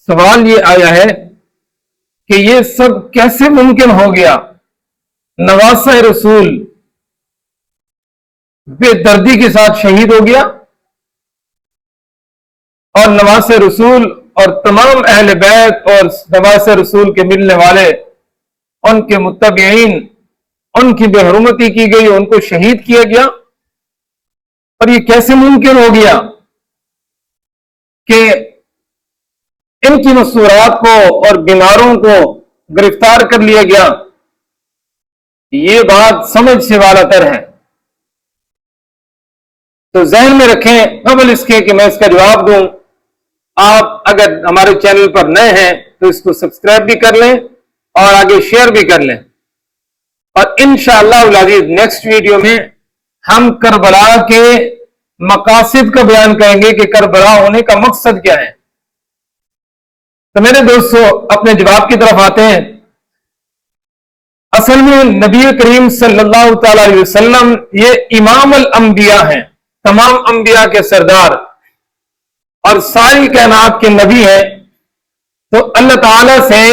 سوال یہ آیا ہے کہ یہ سب کیسے ممکن ہو گیا؟ نواسہ رسول بے دردی کے ساتھ شہید ہو گیا اور نواسہ رسول اور تمام اہل بیت اور نواسہ رسول کے ملنے والے ان کے متبعین ان کی بے حرمتی کی گئی، ان کو شہید کیا گیا۔ اور یہ کیسے ممکن ہو گیا کہ ان کی مستورات کو اور بیماروں کو گرفتار کر لیا گیا؟ یہ بات سمجھ سے والا تر ہے، تو ذہن میں رکھیں قبل اس کے کہ میں اس کا جواب دوں۔ آپ اگر ہمارے چینل پر نئے ہیں تو اس کو سبسکرائب بھی کر لیں اور آگے شیئر بھی کر لیں، اور انشاءاللہ العزیز نیکسٹ ویڈیو میں ہم کربلا کے مقاصد کا بیان کریں گے کہ کربلا ہونے کا مقصد کیا ہے۔ تو میرے دوستو اپنے جواب کی طرف آتے ہیں۔ اصل میں نبی کریم صلی اللہ تعالی علیہ وسلم یہ امام الانبیاء ہیں، تمام انبیاء کے سردار اور ساری کائنات کے نبی ہیں۔ تو اللہ تعالی سے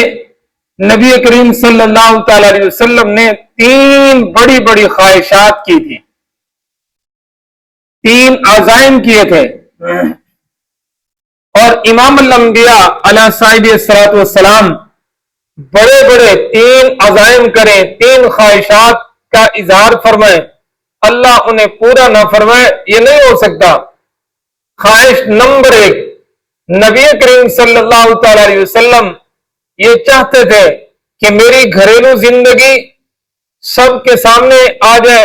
نبی کریم صلی اللہ تعالی علیہ وسلم نے 3 بڑی بڑی خواہشات کی تھی، 3 عزائم کیے تھے، اور امام الانبیاء علیہ صاحب الصلوۃ والسلام بڑے بڑے 3 عزائم کریں، 3 خواہشات کا اظہار فرمائیں، اللہ انہیں پورا نہ فرمائے، یہ نہیں ہو سکتا۔ خواہش نمبر 1، نبی کریم صلی اللہ تعالی علیہ وسلم یہ چاہتے تھے کہ میری گھریلو زندگی سب کے سامنے آ جائے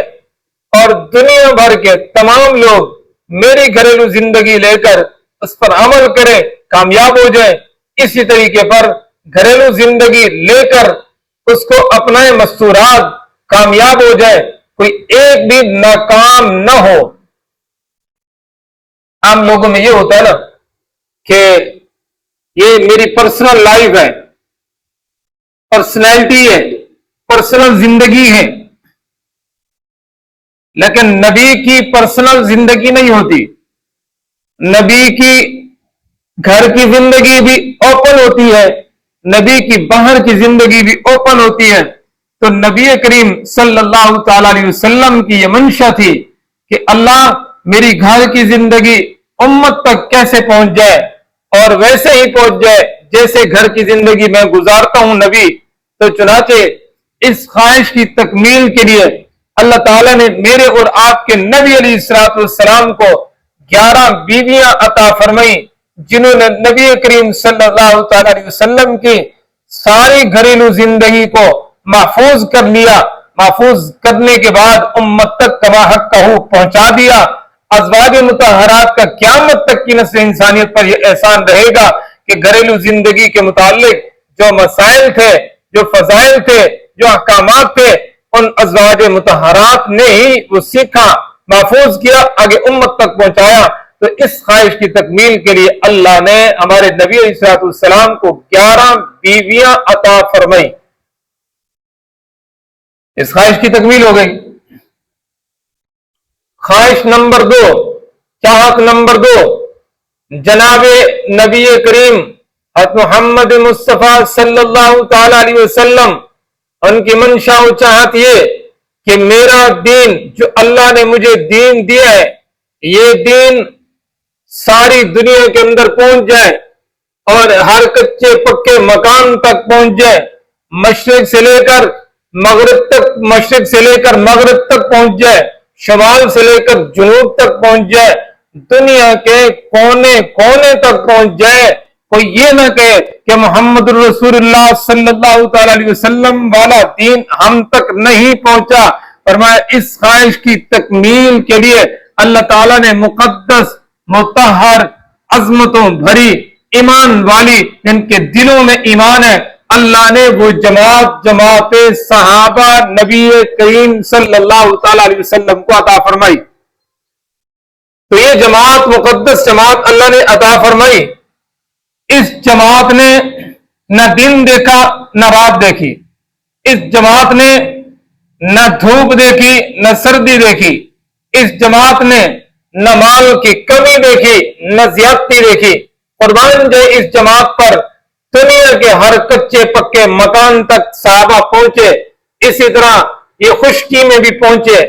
اور دنیا بھر کے تمام لوگ میری گھریلو زندگی لے کر اس پر عمل کریں، کامیاب ہو جائیں۔ اسی طریقے پر گھریلو زندگی لے کر اس کو اپنائے، مستورات کامیاب ہو جائے، کوئی ایک بھی ناکام نہ ہو۔ عام لوگوں میں یہ ہوتا ہے نا کہ یہ میری پرسنل لائف ہے، پرسنالٹی ہے، پرسنل زندگی ہے، لیکن نبی کی پرسنل زندگی نہیں ہوتی۔ نبی کی گھر کی زندگی بھی اوپن ہوتی ہے، نبی کی باہر کی زندگی بھی اوپن ہوتی ہے۔ تو نبی کریم صلی اللہ تعالی علیہ وسلم کی یہ منشا تھی کہ اللہ میری گھر کی زندگی امت تک کیسے پہنچ جائے اور ویسے ہی پہنچ جائے جیسے گھر کی زندگی میں گزارتا ہوں نبی۔ تو چنانچہ اس خواہش کی تکمیل کے لیے اللہ تعالیٰ نے میرے اور آپ کے نبی علیہ الصلوۃ والسلام کو 11 بیویاں عطا فرمائی، جنہوں نے نبی کریم صلی اللہ تعالی علیہ وسلم کی ساری گھریلو زندگی کو محفوظ کر لیا۔ محفوظ کرنے کے بعد امت تک کما حق کا حقوق پہنچا دیا۔ ازواج مطہرات کا قیامت تک کی نسل انسانیت پر یہ احسان رہے گا کہ گھریلو زندگی کے متعلق جو مسائل تھے، جو فضائل تھے، جو احکامات تھے، ان ازواج مطہرات نے ہی وہ سیکھا، محفوظ کیا، آگے امت تک پہنچایا۔ تو اس خواہش کی تکمیل کے لیے اللہ نے ہمارے نبی علیہ الصلوۃ والسلام کو 11 بیویاں عطا فرمائی۔ اس خواہش کی تکمیل ہو گئی۔ خواہش نمبر 2، چاہت نمبر 2، جناب نبی کریم محمد مصطفیٰ صلی اللہ تعالی علیہ وسلم، ان کی منشا و چاہت یہ کہ میرا دین جو اللہ نے مجھے دین دیا ہے، یہ دین ساری دنیا کے اندر پہنچ جائے اور ہر کچے پکے مکان تک پہنچ جائے، مشرق سے لے کر مغرب تک، مشرق سے لے کر مغرب تک پہنچ جائے، شمال سے لے کر جنوب تک پہنچ جائے، دنیا کے کونے کونے تک پہنچ جائے۔ کوئی یہ نہ کہے کہ محمد رسول اللہ صلی اللہ تعالی علیہ وسلم والا دین ہم تک نہیں پہنچا۔ فرمایا اس خواہش کی تکمیل کے لیے اللہ تعالیٰ نے مقدس، مطہر، عظمتوں بھری، ایمان والی، جن کے دلوں میں ایمان ہے، اللہ نے وہ جماعت صحابہ نبی کریم صلی اللہ تعالی علیہ وسلم کو عطا فرمائی۔ تو یہ جماعت، مقدس جماعت اللہ نے عطا فرمائی۔ اس جماعت نے نہ دن دیکھا نہ رات دیکھی، اس جماعت نے نہ دھوپ دیکھی نہ سردی دیکھی، اس جماعت نے نہ مال کی کمی دیکھی نہ زیادتی دیکھی۔ قربان جائے اس جماعت پر دنیا کے ہر کچے پکے مکان تک صحابہ پہنچے، اسی طرح یہ خشکی میں بھی پہنچے،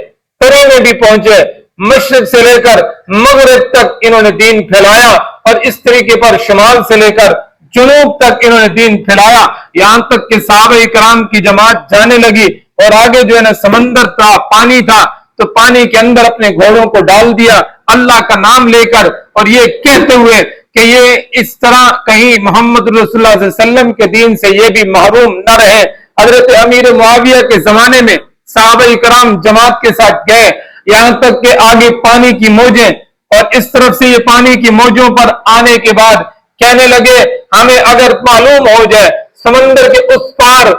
ترے میں بھی پہنچے، مشرق سے لے کر مغرب تک انہوں نے دین پھیلایا، اور اس طریقے پر شمال سے لے کر جنوب تک انہوں نے دین پھیلایا، یہاں تک کہ صحابہ کرام کی جماعت جانے لگی، اور آگے جو ہے نا سمندر تھا، پانی تھا، تو پانی کے اندر اپنے گھوڑوں کو ڈال دیا اللہ کا نام لے کر، اور یہ کہتے ہوئے کہ یہ اس طرح کہیں محمد رسول اللہ صلی اللہ علیہ وسلم کے دین سے یہ بھی محروم نہ رہے۔ حضرت امیر معاویہ کے زمانے میں صحابہ کرام جماعت کے ساتھ گئے، یہاں تک کہ آگے پانی کی موجیں، اور اس طرف سے یہ پانی کی موجوں پر آنے کے بعد کہنے لگے ہمیں اگر معلوم ہو جائے سمندر کے اس پار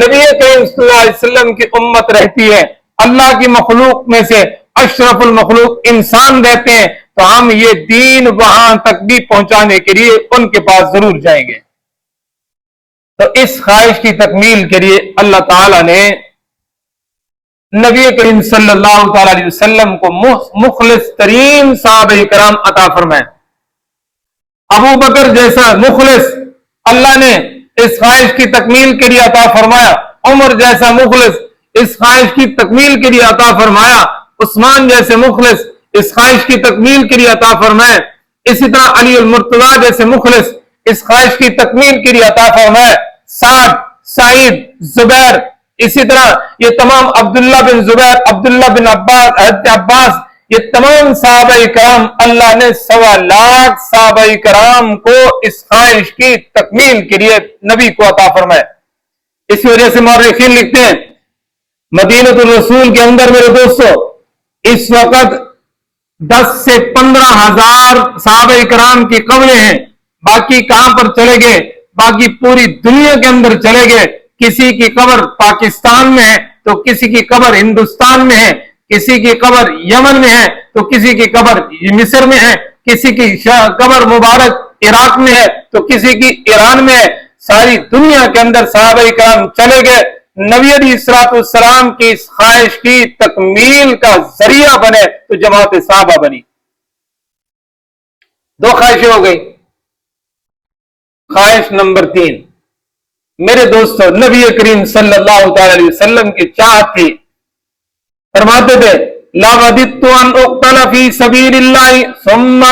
نبی کریم صلی اللہ علیہ وسلم کی امت رہتی ہے، اللہ کی مخلوق میں سے اشرف المخلوق انسان رہتے ہیں، تو ہم یہ دین وہاں تک بھی پہنچانے کے لیے ان کے پاس ضرور جائیں گے۔ تو اس خواہش کی تکمیل کے لیے اللہ تعالی نے نبی کریم صلی اللہ تعالی علیہ وسلم کو مخلص ترین صحابہ کرام عطا فرمائے۔ ابو بکر جیسا مخلص اللہ نے اس خواہش کی تکمیل کے لیے عطا فرمایا، عمر جیسا مخلص اس خواہش کی تکمیل کے لیے عطا فرمایا، عثمان جیسے مخلص اس خواہش کی تکمیل کے لیے عطا فرمائے، اسی طرح علی المرتضیٰ جیسے مخلص اس خواہش کی تکمیل کے لیے عطا فرمائے، سعد، سعید، زبیر، اسی طرح یہ تمام عبداللہ بن زبیر، عبداللہ بن عباس، حضرت عباس، یہ تمام صحابہ کرام اللہ نے 1.25 لاکھ صحابہ کرام کو اس خواہش کی تکمیل کے لیے نبی کو عطا فرمائے۔ اس وجہ سے مورخین لکھتے ہیں مدینۃ الرسول کے اندر میرے دوستو اس وقت 10 سے 15 ہزار صحابہ کرام کی قبریں ہیں، باقی کہاں پر چلے گئے؟ باقی پوری دنیا کے اندر چلے گئے، کسی کی قبر پاکستان میں ہے تو کسی کی قبر ہندوستان میں ہے، کسی کی قبر یمن میں ہے تو کسی کی قبر مصر میں ہے، کسی کی قبر مبارک عراق میں ہے تو کسی کی ایران میں ہے، ساری دنیا کے اندر صحابہ کرام چلے گئے، نبی علیہ الصلوۃ والسلام کی اس خواہش کی تکمیل کا ذریعہ بنے تو جماعت صحابہ بنی۔ 2 خواہشیں ہو گئی۔ خواہش نمبر 3 میرے دوستو نبی کریم صلی اللہ تعالی علیہ وسلم کی چاہت تھی، فرماتے تھے لا وددت ان اقتل فی سبیل اللہ ثم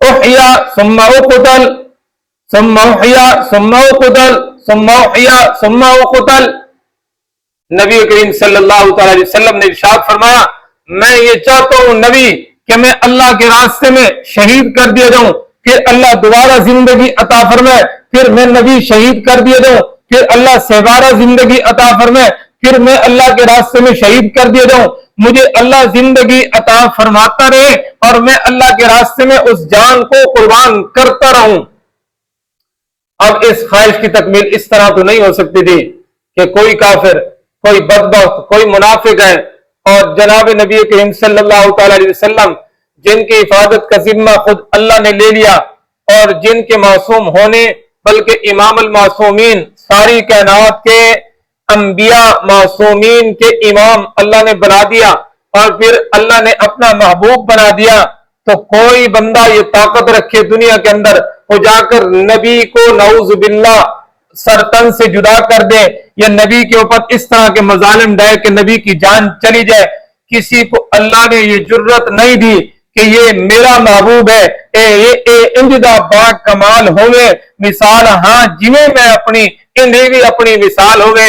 احیا ثم اقتل ثم احیا ثم اقتل ثم احیا ثم اقتل۔ نبی کریم صلی اللہ تعالی علیہ وسلم نے ارشاد فرمایا میں یہ چاہتا ہوں نبی کہ میں اللہ کے راستے میں شہید کر دیا جاؤں، پھر اللہ دوبارہ زندگی عطا فرمائے، پھر میں نبی شہید کر دیا جاؤں، پھر اللہ سہوارہ زندگی عطا فرمائے، پھر میں اللہ کے راستے میں شہید کر دیا جاؤں، مجھے اللہ زندگی عطا فرماتا رہے اور میں اللہ کے راستے میں اس جان کو قربان کرتا رہوں۔ اب اس خواہش کی تکمیل اس طرح تو نہیں ہو سکتی تھی کہ کوئی کافر، کوئی بدبخت، کوئی منافق ہے اور جناب نبی کریم صلی اللہ تعالی علیہ وسلم جن کی حفاظت کا ذمہ خود اللہ نے لے لیا اور جن کے معصوم ہونے بلکہ امام المعصومین ساری کائنات کے انبیاء معصومین کے امام اللہ نے بنا دیا اور پھر اللہ نے اپنا محبوب بنا دیا، تو کوئی بندہ یہ طاقت رکھے دنیا کے اندر وہ جا کر نبی کو نعوذ باللہ سرتن سے جدا کر دے یا نبی کے اوپر اس طرح کے مظالم ڈائے کہ نبی کی جان چلی جائے، کسی کو اللہ نے یہ جرت نہیں دی کہ یہ میرا محبوب ہے، انجدہ با کمال ہوئے مثال ہاں جنہیں میں اپنی اندھی اپنی مثال ہوئے،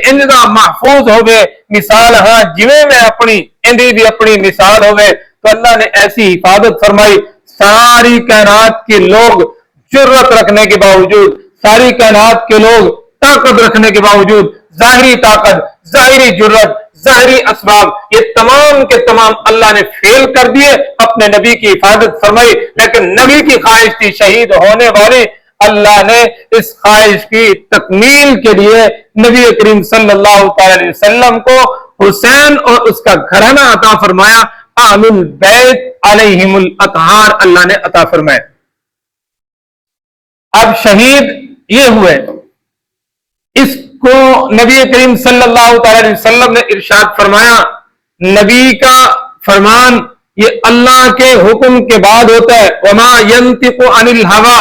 انجدہ محفوظ ہوئے مثال ہاں جنہیں میں اپنی اندھی اپنی مثال ہوئے۔ تو اللہ نے ایسی حفاظت فرمائی، ساری کائنات کے لوگ جرت رکھنے کے باوجود، ساری کائنات کے لوگ طاقت رکھنے کے باوجود، ظاہری طاقت، ظاہری جرت، ظاہری اسباب یہ تمام کے تمام اللہ نے فیل کر دیے، اپنے نبی کی حفاظت فرمائی، لیکن نبی کی خواہش تھی شہید ہونے والی، اللہ نے اس خواہش کی تکمیل کے لیے نبی کریم صلی اللہ تعالی علیہ وسلم کو حسین اور اس کا گھرانہ عطا فرمایا، اہل البیت علیہم الاطہار اللہ نے عطا فرمایا۔ اب شہید یہ ہوئے، اس کو نبی کریم صلی اللہ تعالی علیہ وسلم نے ارشاد فرمایا، نبی کا فرمان یہ اللہ کے حکم کے بعد ہوتا ہے، وما ينطق عن الهوى